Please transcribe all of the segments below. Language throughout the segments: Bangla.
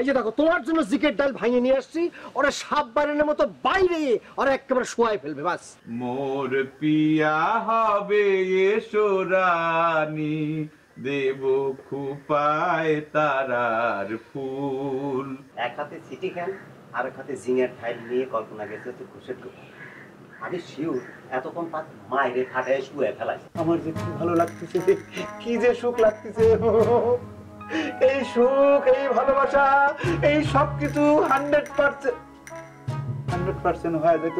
যে দেখো তোমার জন্য জিকের ডাল ভাঙিয়ে নিয়ে আসছি, ওরা সাপ বানানোর মতো বাইরে ওরা একেবারে শোয়াই ফেলবে। বাস মোর পিয়া হবে এসো রানী, দেব খুপায় তারার ফুল। এক হাতে সিটি ক্যান আর এক হাতে জিঙের ঠাইল নিয়ে কল্পনা গেছে তো খুশের। আমি শিওর এতক্ষণ তার মায়ের ফাটায় শুয়ে ফেলাই। আমার যে কি ভালো লাগতেছে, কি যে সুখ লাগতেছে। এই সুখ, এই ভালোবাসা, এই সবকিছু 100% হয়ে যেত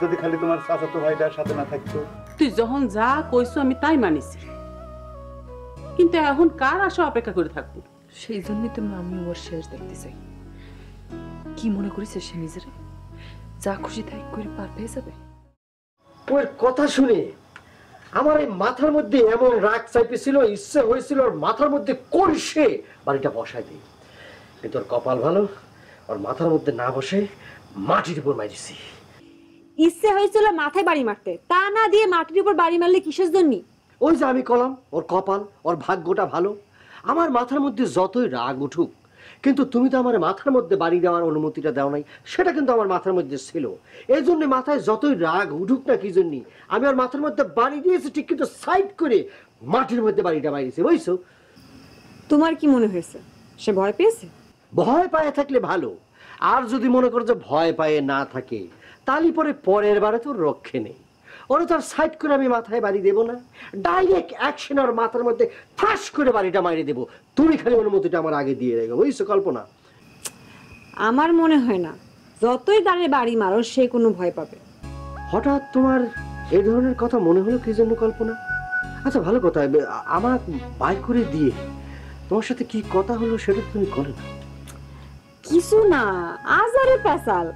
যদি খালি তোমার চাচাতো ভাইটার সাথে না থাকতো। তুই যখন যা কইছো আমি তাই মানিছি, কিন্তু এখন কার আশা অপেক্ষা করে থাকবো? সেই জন্যই তো আমি ওর শেষ দেখতে চাই। কি মনে করিস সে নিজের যা খুশি তাই করে পার পেয়ে যাবে? ওর কথা শুনে আমার এই মাথার মধ্যে এমন রাগ চাইতেছিল, ইচ্ছে হয়েছিল ওর মাথার মধ্যে কলসে বাড়িটা বসাই দিই, কিন্তু ওর কপাল ভালো, ওর মাথার মধ্যে না বসে মাটির উপর মারিছি। ইচ্ছে হয়েছিল মাথায় বাড়ি মারতে, তা না দিয়ে মাটির উপর বাড়ি মারলে কিসের জন্য? ওই যে আমি কলাম ওর কপাল, ওর ভাগ্যটা ভালো। আমার মাথার মধ্যে যতই রাগ উঠুক, কিন্তু তুমি তো আমার মাথার মধ্যে বাড়ি দেওয়ার অনুমতিটা দাও নাই, সেটা কিন্তু আমার মাথার মধ্যে ছিল। এই জন্য মাথায় যতই রাগ উঠুক না কি জন্য আমি ওর মাথার মধ্যে বাড়ি দিয়েছি ঠিক, কিন্তু সাইড করে মাটির মধ্যে বাড়িটা মারিয়েছি, বুঝছো? তোমার কি মনে হয়েছে সে ভয় পেয়েছে? ভয় পায়ে থাকলে ভালো, আর যদি মনে করো যে ভয় পায়ে না থাকে তাহলে পরের বারে তোর রক্ষে নেই। ওরা তো আর সাইড করে আমি মাথায় বাড়ি দেবো না, ডাইরেক্ট অ্যাকশন ওর মাথার মধ্যে ফাঁস করে বাড়িটা মারিয়ে দেবো। তুমি খালি অনুমতিটা আমার আগে দিয়ে রেখো, বুঝছো কল্পনা? আমার মনে হয় না যতই দাঁড়িয়ে বাড়ি মারো সে কোনো ভয় পাবে। হঠাৎ তোমার এই ধরনের কথা মনে হলো কি জন্য কল্পনা? আচ্ছা ভালো কথা, আমার বাইর করে দিয়ে তোমার সাথে কি কথা হলো সেটা তুমি করে না। কিছু না, আজারে পেশাল।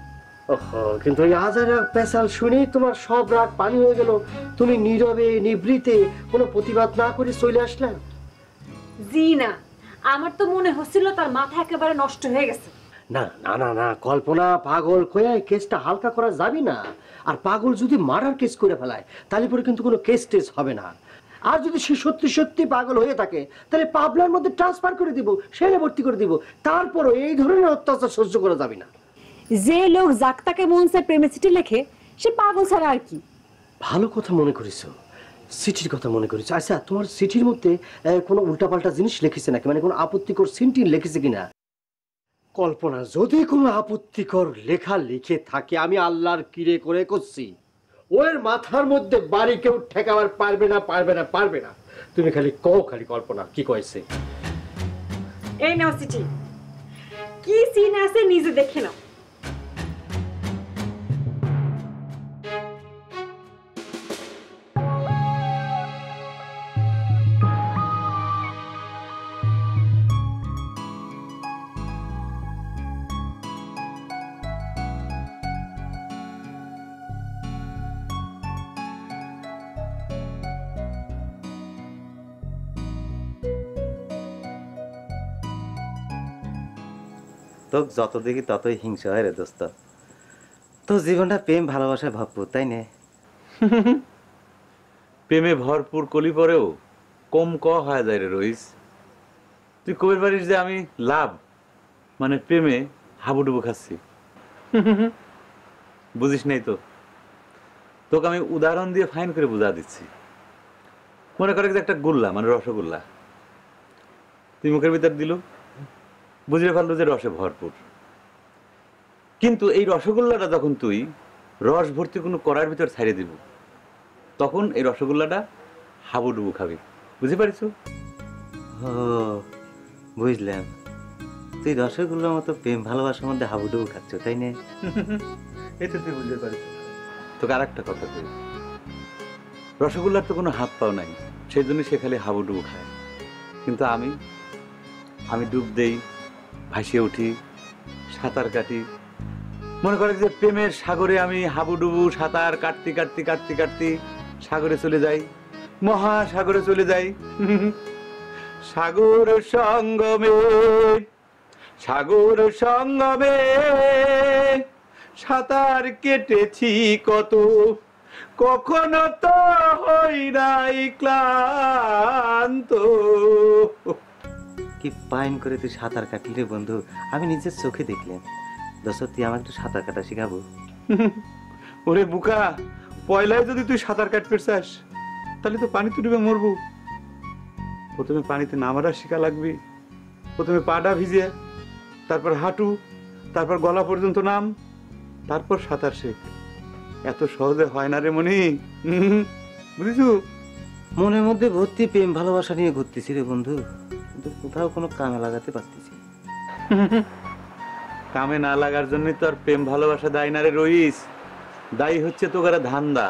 ওহো, কিন্তু ওই আজারে পেশাল শুনেই তোমার সব রাগ পানি হয়ে গেল। তুমি নীরবে নিভৃতে কোনো প্রতিবাদ না করে চলে আসলে। জি না, আমার তো মনে হচ্ছিল তার মাথা একেবারে নষ্ট হয়ে গেছে। না না না না কল্পনা, পাগল কয়ে কেসটা হালকা করা যাবে না। আর পাগল যদি মারার কেস করে ফেলায় তাহলে পরে কিন্তু কোনো কেস টেস হবে না। আর যদি সে সত্যি সত্যি পাগল হয়ে থাকে তাহলে পাবলার মধ্যে ট্রান্সফার করে দিব, সেরে ভর্তি করে দিব। তারপরও এই ধরনের অত্যাচার সহ্য করা যাবে না। যে লোক জাকতাকে মন চায় প্রেমে চিঠি লেখে সে পাগল ছাড়া আর কি। ভালো কথা মনে করেছো, চিঠির কথা মনে করেছো। আচ্ছা তোমার চিঠির মধ্যে কোনো উল্টাপাল্টা জিনিস লিখেছে নাকি, মানে কোনো আপত্তিকর সিনটিন লিখেছে কিনা? কল্পনা, যদি কোনো আপত্তিকর লেখা লিখে থাকে আমি আল্লাহর কিরে করে করছি, ওর মাথার মধ্যে বাড়ি কেউ ঠেকাবার পারবে না, পারবে না, পারবে না। তুমি খালি কও, খালি কল্পনা কি কয়েছে। এই নাও চিঠি, কি সিন আছে নিজে দেখে নাও। তোকে যত দেখি ততই হিংসা হয় রে দোস্ত। তোর জীবনটা প্রেম ভালোবাসায় ভরপুর, তাই না? প্রেমে ভরপুর কলি পরেও কম ক হয়ে যায় রে রইস। তুই কবির পারিস যে আমি লাভ মানে প্রেমে হাবুডুবু খাচ্ছি। বুঝিস নাই তো, তোকে আমি উদাহরণ দিয়ে ফাইন করে বুঝা দিচ্ছি। মনে করে যে একটা গোল্লা মানে রসগোল্লা তুই মুখের ভিতর দিল, বুঝিয়ে ফেললো যে রসে ভরপুর। কিন্তু এই রসগোল্লাটা যখন তুই রস ভর্তি কোনো কড়ার ভিতর ছাড়িয়ে দিব, তখন এই রসগোল্লাটা হাবুডুবু খাবি। বুঝতে পারিস? ও বুঝলাম, তুই রসগোল্লার মতো প্রেম ভালোবাসার মধ্যে হাবুডুবু খাচ্ছ, তাই না? এই তো তুই বুঝতে পারিস। তোকে আর একটা কথা কই, রসগোল্লার তো কোনো হাত পাও নাই, সেই জন্য সে খালি হাবুডুবু খায়। কিন্তু আমি ডুব দেই, ভাসিয়ে উঠি, সাঁতার কাটি। মনে করে যে প্রেমের সাগরে আমি হাবুডুবু সাঁতার কাটতে কাটতে কাটতে কাটতে সাগরে চলে যাই, মহাসাগরে চলে যাই। সাগর সঙ্গমে, সাগর সঙ্গমে সাঁতার কেটেছি কত, কখনো তো হই নাই ক্লান্ত। কি পাইন করে তুই সাঁতার কাটি রে বন্ধু, আমি নিজের চোখে দেখলাম। দোস্ত তুই আমাকে একটু সাঁতার কাটা শিখাবো? ওরে বুকা, পয়লায় যদি তুই সাঁতার কাটতে চাস তাহলে তো পানিতে ডুবে মরবো। প্রথমে পানিতে নামাটা শেখা লাগবে। প্রথমে পাটা ভিজে, তারপর হাঁটু, তারপর গলা পর্যন্ত নাম, তারপর সাঁতার শেখ। এত সহজে হয় না রে মনি, বুঝেছু? মনের মধ্যে ভর্তি প্রেম ভালোবাসা নিয়ে ঘুরতেছি রে বন্ধু, কিন্তু কোথাও কোনো কামে লাগাতে পারতেছি। কামে না লাগার জন্যই তো আর প্রেম ভালোবাসা দায়ী না রে রইস, দায়ী হচ্ছে তোকারা ধান্দা।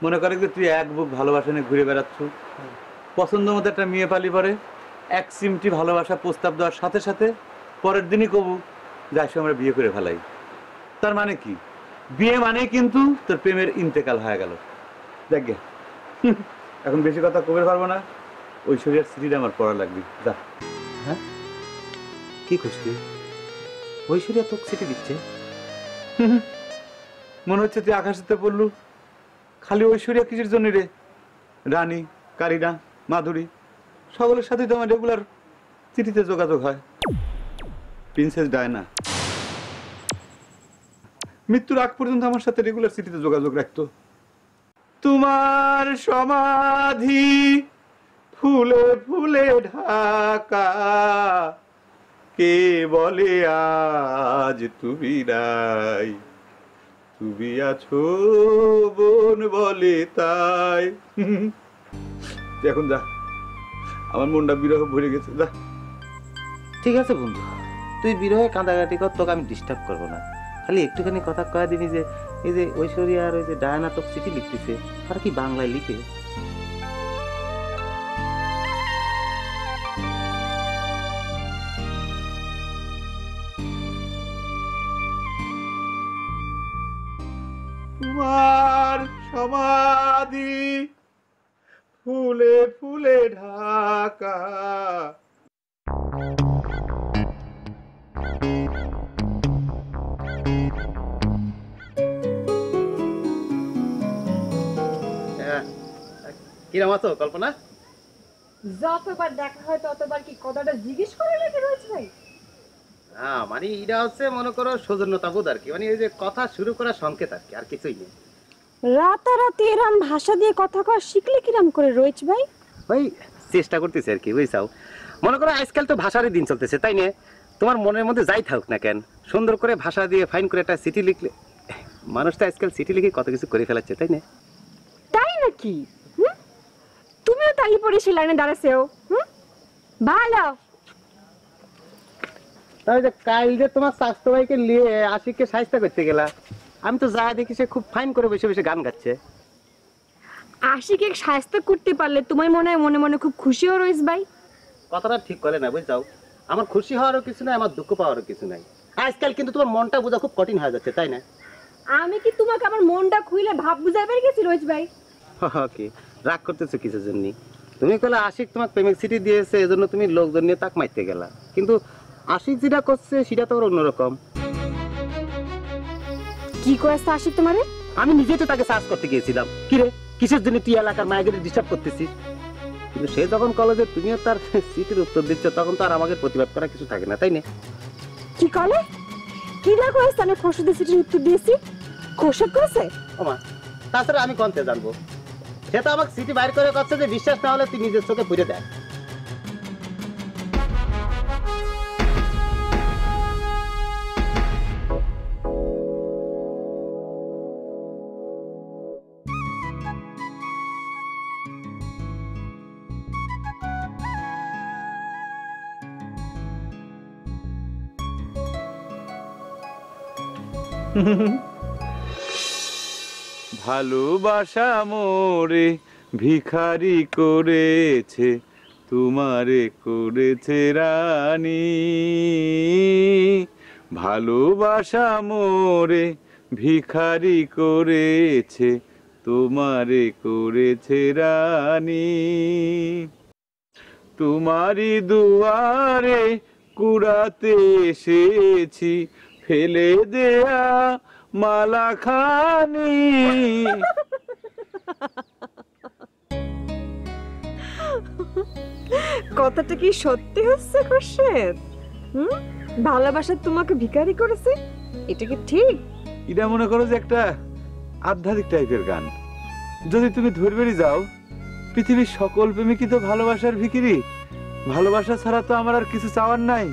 মনে করে যে তুই এক বুক ভালোবাসা নিয়ে ঘুরে বেড়াচ্ছ, পছন্দ মতো একটা মেয়ে পালি পরে এক চিমটি ভালোবাসা প্রস্তাব দেওয়ার সাথে সাথে পরের দিনই কবু যাই আমরা বিয়ে করে ফেলাই। তার মানে কি? বিয়ে মানে কিন্তু তোর প্রেমের ইন্তেকাল হয়ে গেল। দেখ গে, এখন বেশি কথা কবে পারবো না, ঐশ্বরিয়ার স্ত্রীটা আমার পড়া লাগবে। যা। হ্যাঁ, কি করছিস? ঐশ্বরিয়া তোকে চিঠি দিচ্ছে? মনে হচ্ছে তুই আকাশেতে পড়লু। খালি ঐশ্বরিয়া কিসের জন্য রে? রানী, কারিনা, মাধুরী সকলের সাথে তো আমার রেগুলার চিঠিতে যোগাযোগ হয়। প্রিন্সেস ডায়না মৃত্যুর আগ পর্যন্ত আমার সাথে রেগুলার চিঠিতে যোগাযোগ রাখতো। তোমার সমাধি ফুলে ফুলে ঢাকা, কে বলে আজ তুমি নাই, তুমি আছো বোন বলে তাই। এখন যা, আমার মনটা বিরহ ভরে গেছে। যা। ঠিক আছে বন্ধু, তুই বিরহে কাঁদাকাটি কর, তোকে আমি ডিস্টার্ব করবো না। খালি একটুখানি কথা কয়া দিবি যে এই যে ঐশ্বরিয়া আর ওই যে ডায়না তোকে চিঠি লিখতেছে, তারা কি বাংলায় লিখে? তোমার সমাধি ফুলে ফুলে ঢাকা। কিরম আছো কল্পনা? যতবার দেখা হয় ততবার কি কথাটা জিজ্ঞেস করে লেগে রয়েছে ভাই? হ্যাঁ, মানে এটা হচ্ছে মনে করো সৌজন্যতা বোধ আর কি, মানে এই যে কথা শুরু করার সংকেত আর কি, আর কিছুই নেই। রাতারাতি এরম ভাষা দিয়ে কথা কওয়া শিখলে কিরাম করে রয়েছে ভাই? ওই চেষ্টা করতেছে আর কি, বুঝছাও। মনে করো আজকাল তো ভাষারই দিন চলতেছে, তাই না? তোমার মনের মধ্যে যাই থাকুক না কেন, সুন্দর করে ভাষা দিয়ে ফাইন করে একটা চিঠি লিখলে, মানুষ তো আজকাল চিঠি লিখে কত কিছু করে ফেলাচ্ছে, তাই না? তাই নাকি? তুমিও তাই পড়ে সে লাইনে দাঁড়াছেও? ভালো। তাই যে কাল যে তোমার স্বাস্থ্য ভাইকে নিয়ে আশিককে সাহায্য করতে গেলা, আমি তো যা দেখি সে খুব ফাইন করে বসে বসে গান গাচ্ছে। আশিকে সাহায্য করতে পারলে তোমার মনে হয় মনে মনে খুব খুশিও রয়েছে ভাই? কথাটা ঠিক করে না, বুঝছাও। আমার খুশি হওয়ারও কিছু নাই, আমার দুঃখ পাওয়ারও কিছু নাই। আজকাল কিন্তু তোমার মনটা বোঝা খুব কঠিন হয়ে যাচ্ছে, তাই না? আমি কি তোমাকে আমার মনটা খুইলে ভাব বুঝাইবার গেছি রোজ ভাই? কি রাগ করতেছো কিসের জন্য? তুমি কলে আশিক তোমাকে প্রেমিক চিঠি দিয়েছে, এজন্য তুমি লোকজন নিয়ে তাক মারতে গেলা, কিন্তু আশিক যেটা করছে সেটা তো অন্যরকম। কি করেছে আশিক তোমারে? আমি নিজেই তো তাকে সার্চ করতে গিয়েছিলাম, কিরে কিসের জন্য তুই এলাকার মায়েদের ডিস্টার্ব করতেছিস, কিন্তু সে যখন কলেজে তুমিও তার চিঠির উত্তর দিচ্ছ, তখন তো আর আমাকে প্রতিবাদ করা কিছু থাকে না, তাই না? কি কলে? কি না করেছে? আমি খোসদের চিঠির উত্তর দিয়েছি, খোসদ করেছে? ওমা, তাছাড়া আমি কোনতে জানবো? সে তো আমাকে চিঠি বাইর করে করছে যে বিশ্বাস না হলে তুই নিজের চোখে পুড়ে দেয়। ভালোবাসা মোরে ভিখারি করেছে, তোমারে করেছে রানী। ভালোবাসা মোরে ভিখারি করেছে, তোমারে করেছে রানী। তোমারই দুয়ারে কুড়াতে এসেছি, ফেলে দেয়া মালা খানি। কথাটা কি সত্যি হচ্ছে খোরশেদ? ভালোবাসা তোমাকে ভিখারি করেছে, এটা কি ঠিক? এটা মনে করো যে একটা আধ্যাত্মিক টাইপের গান। যদি তুমি ধরবেরই যাও, পৃথিবীর সকল প্রেমিকই তো ভালোবাসার ভিখিরি। ভালোবাসা ছাড়া তো আমার আর কিছু চাওয়ার নাই।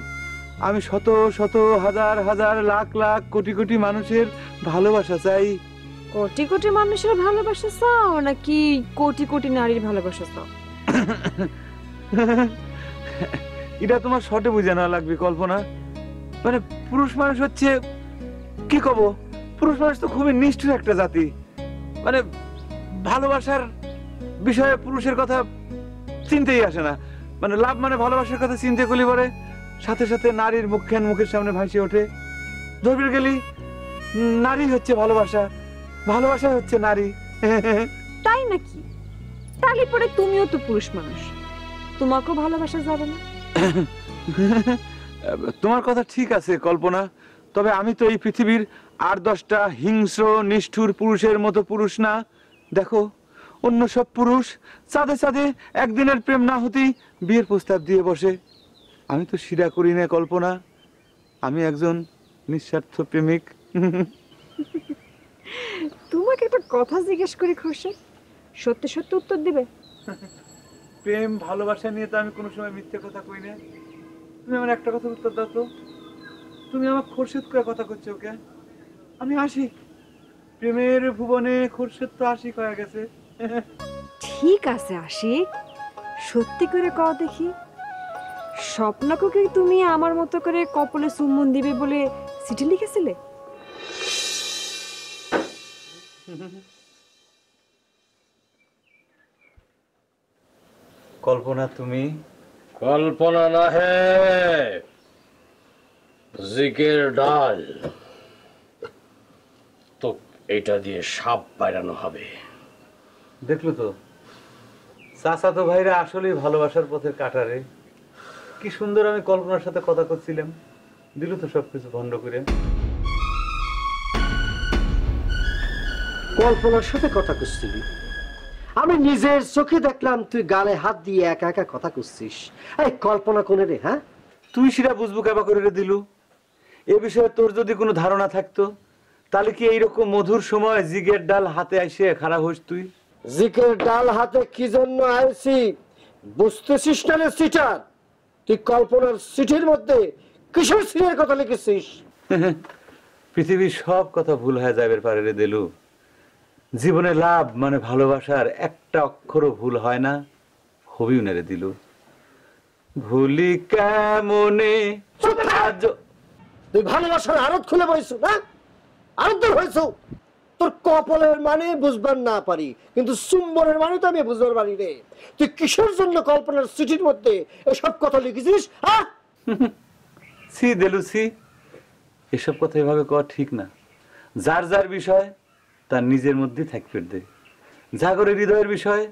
আমি শত শত হাজার হাজার লাখ লাখ কোটি কোটি মানুষের ভালোবাসা চাই। কোটি কোটি মানুষের ভালোবাসা চাও নাকি কোটি কোটি নারীর ভালোবাসা চাও? এটা তোমার শর্টে বুঝে নেওয়া লাগবে কল্পনা। মানে পুরুষ মানুষ হচ্ছে, কি কব, পুরুষ মানুষ তো খুবই নিষ্ঠুর একটা জাতি। মানে ভালোবাসার বিষয়ে পুরুষের কথা চিনতেই আসে না। মানে লাভ মানে ভালোবাসার কথা চিনতে করলে পরে সাথে সাথে নারীর মুখের সামনে ভাসিয়ে ওঠে। ধরবে গেলি নারী হচ্ছে ভালোবাসা, ভালোবাসা হচ্ছে নারী। তাই নাকি? তাহলে পরে তুমিও তো পুরুষ মানুষ, তোমাকেও ভালোবাসা যাবে না? তোমার কথা ঠিক আছে কল্পনা, তবে আমি তো এই পৃথিবীর আর 10টা হিংস্র নিষ্ঠুর পুরুষের মতো পুরুষ না। দেখো, অন্য সব পুরুষ চাঁদে চাঁদে একদিনের প্রেম না হতেই বিয়ের প্রস্তাব দিয়ে বসে। আমি তো সেটা করি না কল্পনা। আমি একজন নিঃস্বার্থ প্রেমিক। তোমাকে একটা কথা জিজ্ঞেস করি খোরশেদ, সত্যি সত্যি উত্তর দিবে? প্রেম ভালোবাসা নিয়ে তো আমি কোনো সময় মিথ্যে কথা কই না। তুমি আমার একটা কথা উত্তর দাও তো, তুমি আমার খোরশেদ করে কথা করছো ওকে? আমি আশিক, প্রেমের ভুবনে খোরশেদ তো আশিক হয়ে গেছে। ঠিক আছে আশিক, সত্যি করে কও দেখি, স্বপ্নকে কি তুমি আমার মতো করে কপালে চুম্বন দিবে বলে চিঠি লিখেছিলে? কল্পনা তুমি? কল্পনা না হে, জিকের ডাল। তো এটা দিয়ে সাপ বাইরানো হবে। দেখলো তো, চাচাতো ভাইরা আসলেই ভালোবাসার পথের কাটারে। কি সুন্দর আমি কল্পনার সাথে কথা করছিলাম, দিল তো সবকিছু ভণ্ড করে। কল্পনার সাথে কথা করছিলি? আমি নিজের চোখে দেখলাম তুই গালে হাত দিয়ে একা একা কথা করছিস। এই কল্পনা কোনে রে? হ্যাঁ, তুই সেটা বুঝবো কেবা করে রে দিলু? এ বিষয়ে তোর যদি কোনো ধারণা থাকতো, তাহলে কি এইরকম মধুর সময় জিগের ডাল হাতে এসে খারাপ হইস তুই? জিকের ডাল হাতে কি জন্য আইছি বুঝতেছিস না রে সিটার? তুই কল্পনার চিঠির মধ্যে কিসের সিনের কথা লিখেছিস? পৃথিবীর সব কথা ভুল হয়ে যাবে পারে রে দিলু। জীবনে লাভ মানে ভালোবাসার একটা অক্ষরও ভুল হয় না। হবিও না রে দিলু। ভুলি কেমনে। তুই ভালোবাসার আরত খুলে বইছ না? আরত হয়েছ। তোর কপালের মানে বুঝবার না পারি, কিন্তু চুম্বনের মানে তো আমি বুঝবার পারি রে। তুই কিসের জন্য কল্পনার চিঠির মধ্যে এসব কথা লিখেছিস? সি দেলু সি, এসব কথা এভাবে কওয়া ঠিক না। যার যার বিষয় তার নিজের মধ্যে থাকবে দে। জাগরে হৃদয়ের বিষয়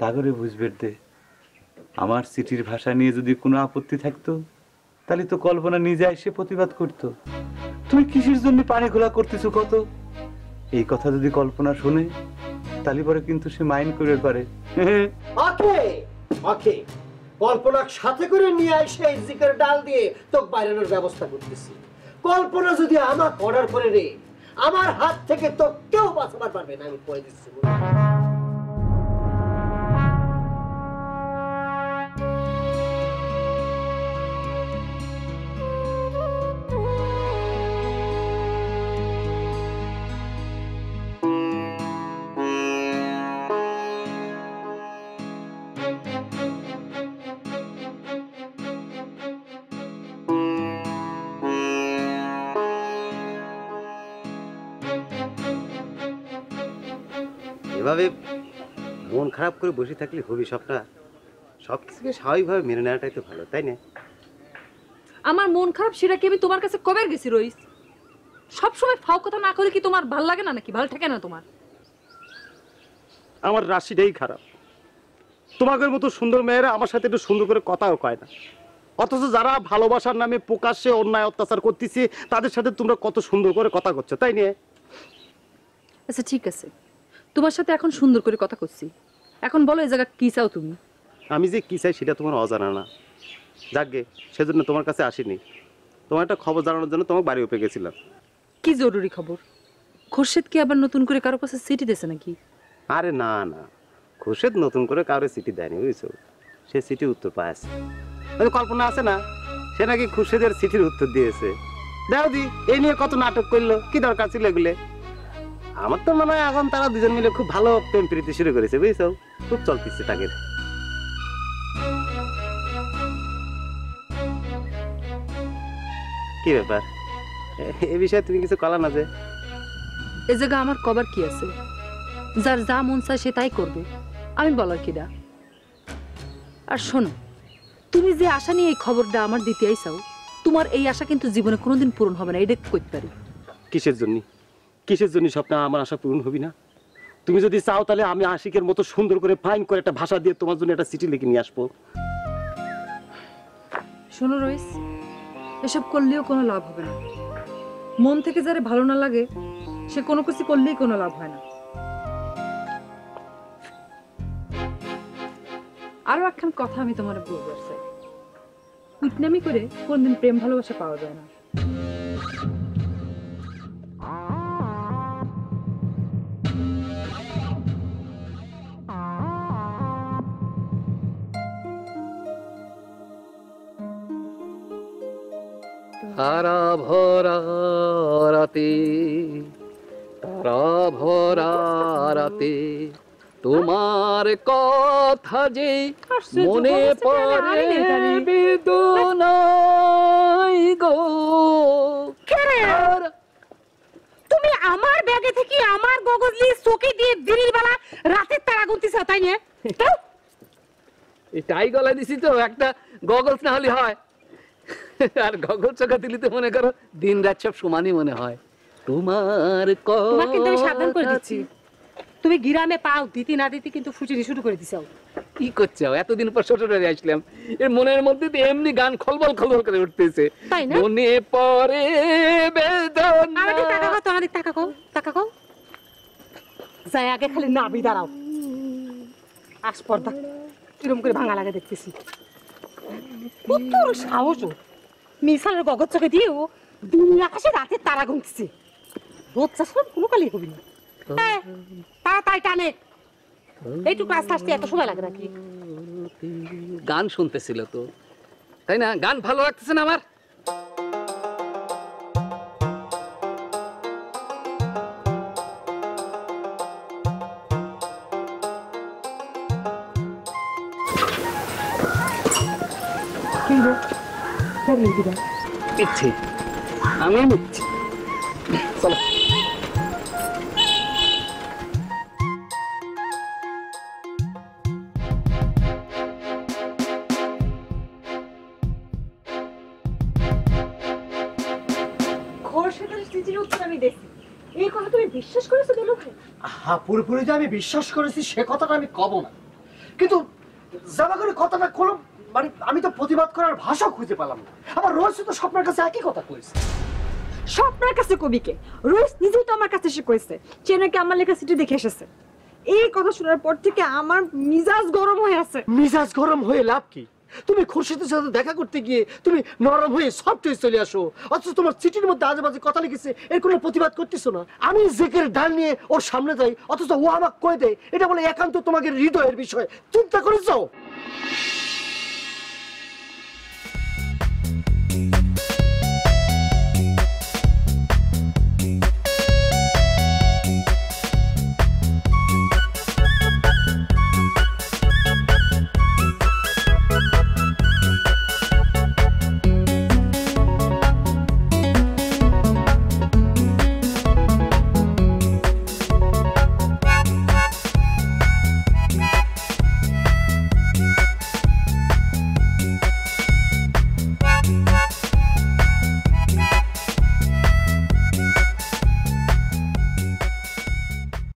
তাগরে বুঝবে দে। আমার চিঠির ভাষা নিয়ে যদি কোনো আপত্তি থাকতো, তাহলে তো কল্পনা নিজে এসে প্রতিবাদ করতো। তুই কিসের জন্য পানি খোলা করতেছো কত? এই কথা যদি কল্পনা শুনে, তাহলে পরে কিন্তু সে মাইন্ড করে পারে। ওকে ওকে, কল্পনার সাথে করে নিয়ে এসে জিকের ডাল দিয়ে তোকে বাইরানোর ব্যবস্থা করতেছি। কল্পনা যদি আমার অর্ডার করে রে, আমার হাত থেকে তো কেউ বাঁচাবার পারবে না, আমি কয়ে দিচ্ছি। এভাবে মন খারাপ করে বসে থাকলে হবি সবটা, সব কিছুকে স্বাভাবিকভাবে মেনে নেওয়াটাই তো ভালো, তাই না? আমার মন খারাপ সেটা কি আমি তোমার কাছে কবে গেছি রইস? সবসময় ফাও কথা না করে কি তোমার ভাল লাগে না নাকি? ভালো থাকে না তোমার? আমার রাশিটাই খারাপ। তোমাদের মতো সুন্দর মেয়েরা আমার সাথে একটু সুন্দর করে কথাও কয় না, অথচ যারা ভালোবাসার নামে প্রকাশ্যে অন্যায় অত্যাচার করতেছে তাদের সাথে তোমরা কত সুন্দর করে কথা করছো, তাই নিয়ে? আচ্ছা ঠিক আছে, তোমার সাথে এখন সুন্দর করে কথা করছি, এখন বলো এই জায়গা কি চাও তুমি? আমি যে কি চাই সেটা তোমার অজানা না। যাকগে, সেজন্য তোমার কাছে আসিনি, তোমার একটা খবর জানানোর জন্য তোমার বাড়ি উপরে গেছিলাম। কি জরুরি খবর? খোরশেদ কি আবার নতুন করে কারো কাছে চিঠি দিয়েছে নাকি? আরে না না, খুরশেদ নতুন করে কাউরে চিঠি দেয়নি, বুঝছো? সে চিঠি উত্তর পাইছে। কল্পনা আছে না, সে নাকি খুরশেদের চিঠির উত্তর দিয়েছে। দেখো দি, এই নিয়ে কত নাটক করলো, কি দরকার ছিল এগুলো? আমার তো মনে হয় এখন তারা দুজন মিলে খুব ভালো প্রেম প্রীতি শুরু করেছে, বুঝছো? খুব চলতেছে তাকে। কি ব্যাপার, এ বিষয়ে তুমি কিছু কলা না যে? এ জায়গা আমার কবার কি আছে? যার যা মন চায় সে তাই করবে, আমি বলার কিডা? আর শোনো, তুমি যে আশা নিয়ে এই খবরটা আমার দিতে আইসাও, তোমার এই আশা কিন্তু জীবনে কোনোদিন পূরণ হবে না, এটা করতে পারি। কিসের জন্য, কিসের জন্য স্বপ্ন আমার আশা পূরণ হবি না? তুমি যদি চাও তাহলে আমি আশিকের মতো সুন্দর করে ফাইন করে একটা ভাষা দিয়ে তোমার জন্য একটা চিঠি লিখে নিয়ে আসবো। শোনো রইস, এসব করলেও কোনো লাভ হবে না। মন থেকে যারা ভালো না লাগে সে কোনো কিছু করলেই কোনো লাভ হয় না। আরো একখান কথা আমি তোমার বলবো, কুটনামি করে কোনদিন প্রেম ভালোবাসা পাওয়া যায় না। তারা ভরা রাতে, তারা ভরা রাতে তোমার কথা যে মনে পড়ে বেদনাই গো। তুমি আমার ব্যাগে থেকে আমার গগজলি চোখে দিয়ে দিনের বেলা রাতের তারা গুনতিছ, তাই না? এটাই গলায় দিছি তো, একটা গগলস না হলে হয়? আর গগল চোখা দিলি তো মনে করো দিন রাত সব সমানই মনে হয়। তোমার তোমাকে কিন্তু আমি সাবধান করে দিচ্ছি, তুমি গিরামে পাও দিতে না দিতে কিন্তু ফুটিনি শুরু করে দিছো। কি করছো? এতদিন পর শ্বশুরবাড়ি আসলাম, এর মনের মধ্যে তো এমনি গান খলবল খলবল করে উঠতেছে। তাই না? মনে পড়ে বেদনা। আমাদের টাকা কও, তোমাদের টাকা কও, টাকা কও। যাই আগে খালি নাবি দাঁড়াও, আসপর্দা কিরম করে ভাঙা লাগে দেখতেছি। কত সাহস ও, মিশালের গগর চোখে দিয়েও দিন আকাশে রাতের তারা গুনতেছে। রোদ চাষ কোনো কালি হবি না, তাই টানে এইটুকু আস্তে আস্তে এত সময় লাগে নাকি? গান শুনতেছিল তো, তাই না? গান ভালো লাগতেছে না আমার? ইচ্ছে আমি নিচ্ছি, চলো। খোরশেদের চিঠির উত্তর আমি দেখি, এই কথা তুমি বিশ্বাস করেছো দেলু ভাই? হ্যাঁ, পুরোপুরি যে আমি বিশ্বাস করেছি সে কথাটা আমি কব না, কিন্তু জামা করে কথাটা কোনো মানে আমি তো প্রতিবাদ করার ভাষা খুঁজে পেলাম না। আবার রোজ তো স্বপ্নের কাছে একই কথা কইছে। স্বপ্নের কাছে কবিকে রোজ নিজেই তো আমার কাছে এসে কইছে সে নাকি আমার লেখা চিঠি দেখে এসেছে। এই কথা শোনার পর থেকে আমার মিজাজ গরম হয়ে আছে। মিজাজ গরম হয়ে লাভ কি? তুমি খুরশিদের সাথে দেখা করতে গিয়ে তুমি নরম হয়ে সফট হয়ে চলে আসো, অথচ তোমার চিঠির মধ্যে আজে বাজে কথা লিখেছে, এর কোনো প্রতিবাদ করতেছো না। আমি জেকের ডাল নিয়ে ওর সামনে যাই, অথচ ও আমাকে কয়ে দেয় এটা বলে একান্ত তোমাকে হৃদয়ের বিষয়। চিন্তা করেছো?